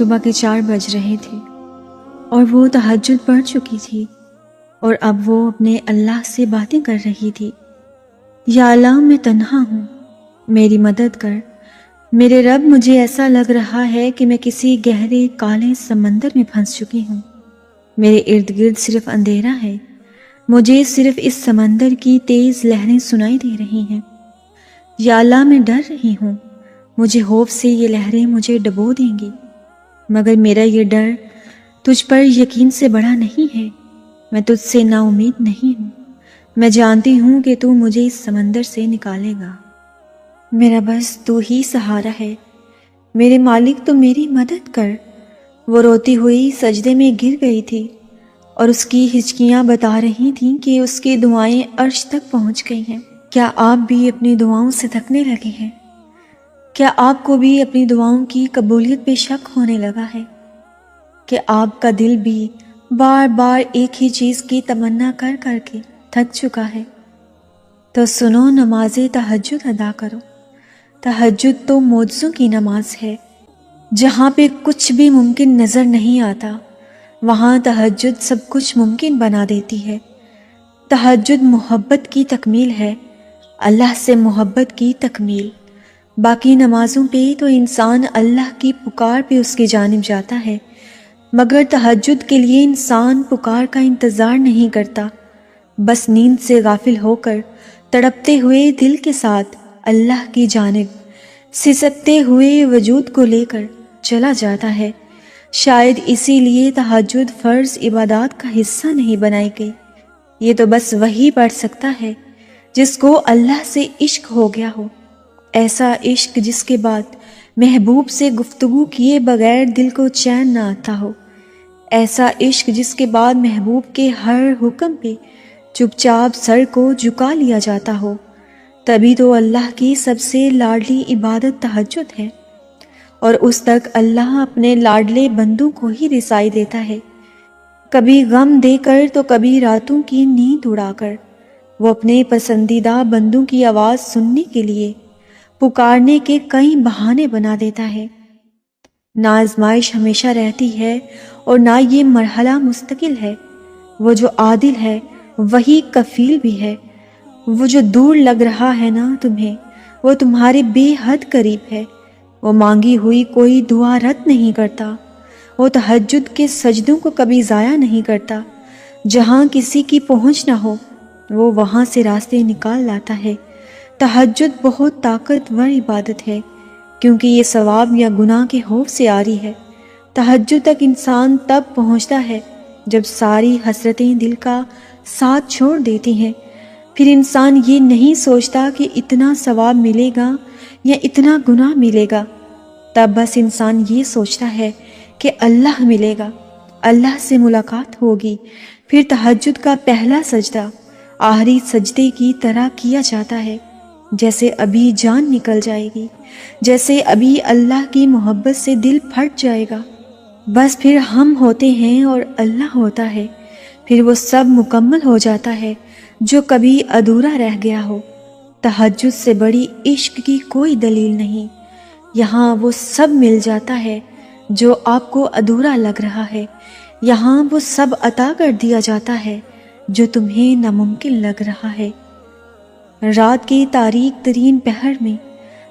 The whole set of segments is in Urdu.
صبح کے 4 بج رہے تھے اور وہ تہجد پڑھ چکی تھی، اور اب وہ اپنے اللہ سے باتیں کر رہی تھی۔ یا اللہ، میں تنہا ہوں، میری مدد کر۔ میرے رب، مجھے ایسا لگ رہا ہے کہ میں کسی گہرے کالے سمندر میں پھنس چکی ہوں۔ میرے ارد گرد صرف اندھیرا ہے، مجھے صرف اس سمندر کی تیز لہریں سنائی دے رہی ہیں۔ یا اللہ، میں ڈر رہی ہوں، مجھے خوف سے یہ لہریں مجھے ڈبو دیں گی، مگر میرا یہ ڈر تجھ پر یقین سے بڑا نہیں ہے۔ میں تجھ سے نا امید نہیں ہوں، میں جانتی ہوں کہ تو مجھے اس سمندر سے نکالے گا۔ میرا بس تو ہی سہارا ہے، میرے مالک تو میری مدد کر۔ وہ روتی ہوئی سجدے میں گر گئی تھی، اور اس کی ہچکیاں بتا رہی تھیں کہ اس کی دعائیں عرش تک پہنچ گئی ہیں۔ کیا آپ بھی اپنی دعاؤں سے تھکنے لگے ہیں؟ کیا آپ کو بھی اپنی دعاؤں کی قبولیت پہ شک ہونے لگا ہے؟ کہ آپ کا دل بھی بار بار ایک ہی چیز کی تمنا کر کر کے تھک چکا ہے؟ تو سنو، نماز تہجد ادا کرو۔ تہجد تو معجزوں کی نماز ہے۔ جہاں پہ کچھ بھی ممکن نظر نہیں آتا، وہاں تہجد سب کچھ ممکن بنا دیتی ہے۔ تہجد محبت کی تکمیل ہے، اللہ سے محبت کی تکمیل۔ باقی نمازوں پہ تو انسان اللہ کی پکار پہ اس کی جانب جاتا ہے، مگر تہجد کے لیے انسان پکار کا انتظار نہیں کرتا، بس نیند سے غافل ہو کر تڑپتے ہوئے دل کے ساتھ اللہ کی جانب سسکتے ہوئے وجود کو لے کر چلا جاتا ہے۔ شاید اسی لیے تہجد فرض عبادات کا حصہ نہیں بنائی گئی۔ یہ تو بس وہی پڑھ سکتا ہے جس کو اللہ سے عشق ہو گیا ہو، ایسا عشق جس کے بعد محبوب سے گفتگو کیے بغیر دل کو چین نہ آتا ہو، ایسا عشق جس کے بعد محبوب کے ہر حکم پہ چپ چاپ سر کو جھکا لیا جاتا ہو۔ تبھی تو اللہ کی سب سے لاڈلی عبادت تہجد ہے، اور اس تک اللہ اپنے لاڈلے بندوں کو ہی رسائی دیتا ہے، کبھی غم دے کر تو کبھی راتوں کی نیند اڑا کر۔ وہ اپنے پسندیدہ بندوں کی آواز سننے کے لیے پکارنے کے کئی بہانے بنا دیتا ہے۔ نہ آزمائش ہمیشہ رہتی ہے اور نہ یہ مرحلہ مستقل ہے۔ وہ جو عادل ہے وہی کفیل بھی ہے۔ وہ جو دور لگ رہا ہے نا تمہیں، وہ تمہارے بے حد قریب ہے۔ وہ مانگی ہوئی کوئی دعا رد نہیں کرتا۔ وہ تہجد کے سجدوں کو کبھی ضائع نہیں کرتا۔ جہاں کسی کی پہنچ نہ ہو، وہ وہاں سے راستے نکال لاتا ہے۔ تہجد بہت طاقتور عبادت ہے، کیونکہ یہ ثواب یا گناہ کے خوف سے عاری ہے۔ تہجد تک انسان تب پہنچتا ہے جب ساری حسرتیں دل کا ساتھ چھوڑ دیتی ہیں۔ پھر انسان یہ نہیں سوچتا کہ اتنا ثواب ملے گا یا اتنا گناہ ملے گا، تب بس انسان یہ سوچتا ہے کہ اللہ ملے گا، اللہ سے ملاقات ہوگی۔ پھر تہجد کا پہلا سجدہ آخری سجدے کی طرح کیا جاتا ہے، جیسے ابھی جان نکل جائے گی، جیسے ابھی اللہ کی محبت سے دل پھٹ جائے گا۔ بس پھر ہم ہوتے ہیں اور اللہ ہوتا ہے، پھر وہ سب مکمل ہو جاتا ہے جو کبھی ادھورا رہ گیا ہو۔ تہجد سے بڑی عشق کی کوئی دلیل نہیں۔ یہاں وہ سب مل جاتا ہے جو آپ کو ادھورا لگ رہا ہے، یہاں وہ سب عطا کر دیا جاتا ہے جو تمہیں ناممکن لگ رہا ہے۔ رات کی تاریک ترین پہر میں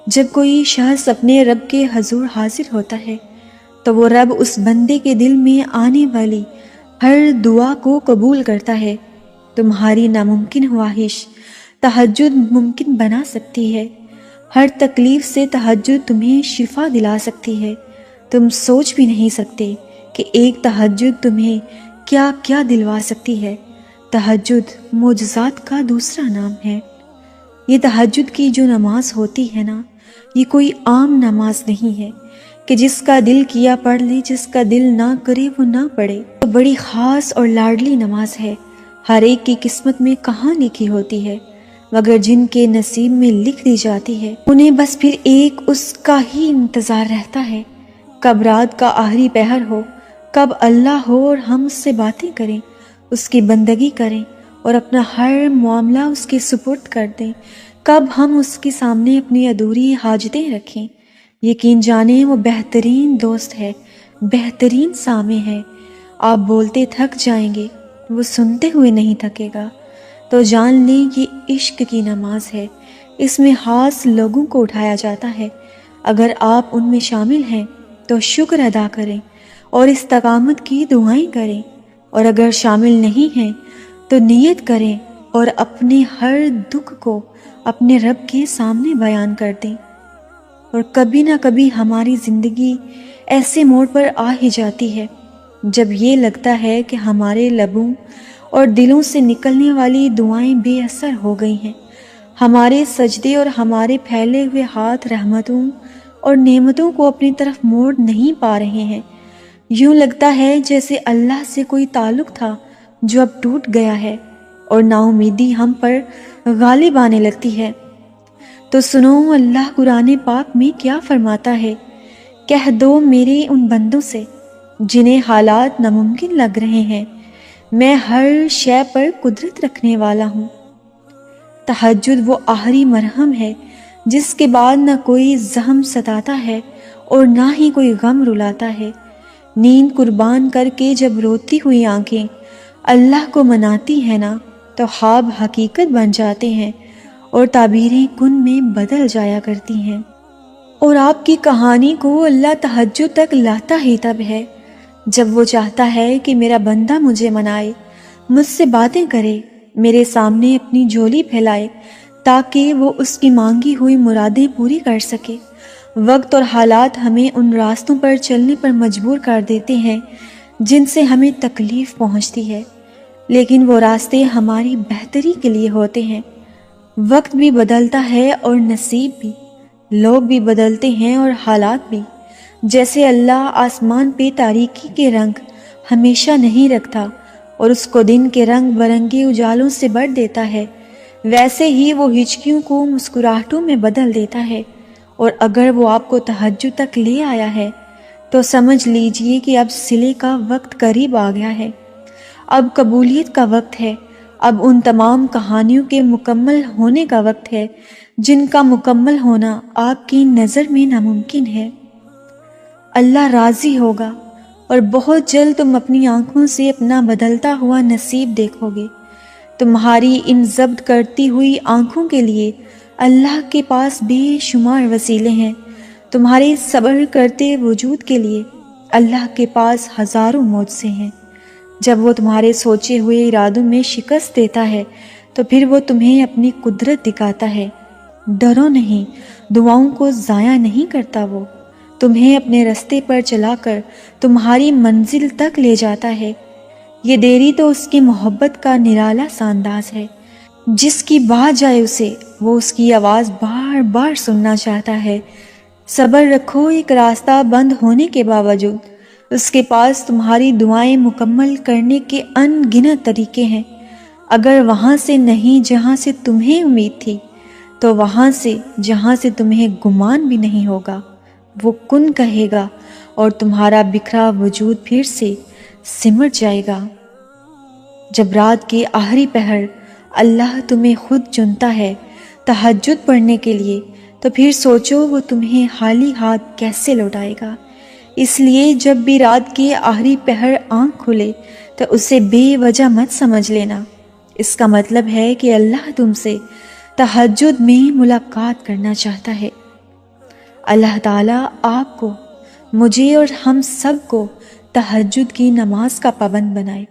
جب کوئی شخص اپنے رب کے حضور حاضر ہوتا ہے تو وہ رب اس بندے کے دل میں آنے والی ہر دعا کو قبول کرتا ہے۔ تمہاری ناممکن خواہش تہجد ممکن بنا سکتی ہے۔ ہر تکلیف سے تہجد تمہیں شفا دلا سکتی ہے۔ تم سوچ بھی نہیں سکتے کہ ایک تہجد تمہیں کیا کیا دلوا سکتی ہے۔ تہجد معجزات کا دوسرا نام ہے۔ یہ تہجد کی جو نماز ہوتی ہے نا، یہ کوئی عام نماز نہیں ہے کہ جس کا دل کیا پڑھ لے، جس کا دل نہ کرے وہ نہ پڑھے۔ تو بڑی خاص اور لاڈلی نماز ہے۔ ہر ایک کی قسمت میں کہاں لکھی ہوتی ہے، مگر جن کے نصیب میں لکھ دی جاتی ہے انہیں بس پھر ایک اس کا ہی انتظار رہتا ہے، کب رات کا آخری پہر ہو، کب اللہ ہو اور ہم اس سے باتیں کریں، اس کی بندگی کریں اور اپنا ہر معاملہ اس کے سپرد کر دیں، کب ہم اس کے سامنے اپنی ادھوری حاجتیں رکھیں۔ یقین جانیں وہ بہترین دوست ہے، بہترین سامع ہے۔ آپ بولتے تھک جائیں گے، وہ سنتے ہوئے نہیں تھکے گا۔ تو جان لیں یہ عشق کی نماز ہے، اس میں خاص لوگوں کو اٹھایا جاتا ہے۔ اگر آپ ان میں شامل ہیں تو شکر ادا کریں اور استقامت کی دعائیں کریں، اور اگر شامل نہیں ہیں تو نیت کریں اور اپنے ہر دکھ کو اپنے رب کے سامنے بیان کر دیں۔ اور کبھی نہ کبھی ہماری زندگی ایسے موڑ پر آ ہی جاتی ہے جب یہ لگتا ہے کہ ہمارے لبوں اور دلوں سے نکلنے والی دعائیں بے اثر ہو گئی ہیں، ہمارے سجدے اور ہمارے پھیلے ہوئے ہاتھ رحمتوں اور نعمتوں کو اپنی طرف موڑ نہیں پا رہے ہیں۔ یوں لگتا ہے جیسے اللہ سے کوئی تعلق تھا جو اب ٹوٹ گیا ہے، اور نا امیدی ہم پر غالب آنے لگتی ہے۔ تو سنو اللہ قرآن پاک میں کیا فرماتا ہے، کہہ دو میرے ان بندوں سے جنہیں حالات ناممکن لگ رہے ہیں، میں ہر شے پر قدرت رکھنے والا ہوں۔ تہجد وہ آخری مرہم ہے جس کے بعد نہ کوئی زخم ستاتا ہے اور نہ ہی کوئی غم رلاتا ہے۔ نیند قربان کر کے جب روتی ہوئی آنکھیں اللہ کو مناتی ہیں نا، تو خواب حقیقت بن جاتے ہیں اور تعبیریں کن میں بدل جایا کرتی ہیں۔ اور آپ کی کہانی کو اللہ تہجد تک لاتا ہی تب ہے جب وہ چاہتا ہے کہ میرا بندہ مجھے منائے، مجھ سے باتیں کرے، میرے سامنے اپنی جھولی پھیلائے تاکہ وہ اس کی مانگی ہوئی مرادیں پوری کر سکے۔ وقت اور حالات ہمیں ان راستوں پر چلنے پر مجبور کر دیتے ہیں جن سے ہمیں تکلیف پہنچتی ہے، لیکن وہ راستے ہماری بہتری کے لیے ہوتے ہیں۔ وقت بھی بدلتا ہے اور نصیب بھی، لوگ بھی بدلتے ہیں اور حالات بھی۔ جیسے اللہ آسمان پہ تاریکی کے رنگ ہمیشہ نہیں رکھتا اور اس کو دن کے رنگ برنگے اجالوں سے بھر دیتا ہے، ویسے ہی وہ ہچکیوں کو مسکراہٹوں میں بدل دیتا ہے۔ اور اگر وہ آپ کو تہجد تک لے آیا ہے تو سمجھ لیجئے کہ اب صلے کا وقت قریب آ گیا ہے، اب قبولیت کا وقت ہے، اب ان تمام کہانیوں کے مکمل ہونے کا وقت ہے جن کا مکمل ہونا آپ کی نظر میں ناممکن ہے۔ اللہ راضی ہوگا اور بہت جلد تم اپنی آنکھوں سے اپنا بدلتا ہوا نصیب دیکھو گے۔ تمہاری ان ضبط کرتی ہوئی آنکھوں کے لیے اللہ کے پاس بے شمار وسیلے ہیں، تمہارے صبر کرتے وجود کے لیے اللہ کے پاس ہزاروں معجزے ہیں۔ جب وہ تمہارے سوچے ہوئے ارادوں میں شکست دیتا ہے تو پھر وہ تمہیں اپنی قدرت دکھاتا ہے۔ ڈرو نہیں، دعاؤں کو ضائع نہیں کرتا، وہ تمہیں اپنے رستے پر چلا کر تمہاری منزل تک لے جاتا ہے۔ یہ دیری تو اس کی محبت کا نرالا سا انداز ہے، جس کی بات جائے اسے وہ اس کی آواز بار بار سننا چاہتا ہے۔ صبر رکھو، ایک راستہ بند ہونے کے باوجود اس کے پاس تمہاری دعائیں مکمل کرنے کے ان گنت طریقے ہیں۔ اگر وہاں سے نہیں جہاں سے تمہیں امید تھی، تو وہاں سے جہاں سے تمہیں گمان بھی نہیں ہوگا وہ کن کہے گا اور تمہارا بکھرا وجود پھر سے سمٹ جائے گا۔ جب رات کے آخری پہر اللہ تمہیں خود چنتا ہے تہجد پڑھنے کے لیے، تو پھر سوچو وہ تمہیں خالی ہاتھ کیسے لوٹائے گا۔ اس لیے جب بھی رات کے آخری پہر آنکھ کھلے تو اسے بے وجہ مت سمجھ لینا، اس کا مطلب ہے کہ اللہ تم سے تہجد میں ملاقات کرنا چاہتا ہے۔ اللہ تعالیٰ آپ کو، مجھے اور ہم سب کو تہجد کی نماز کا پابند بنائے۔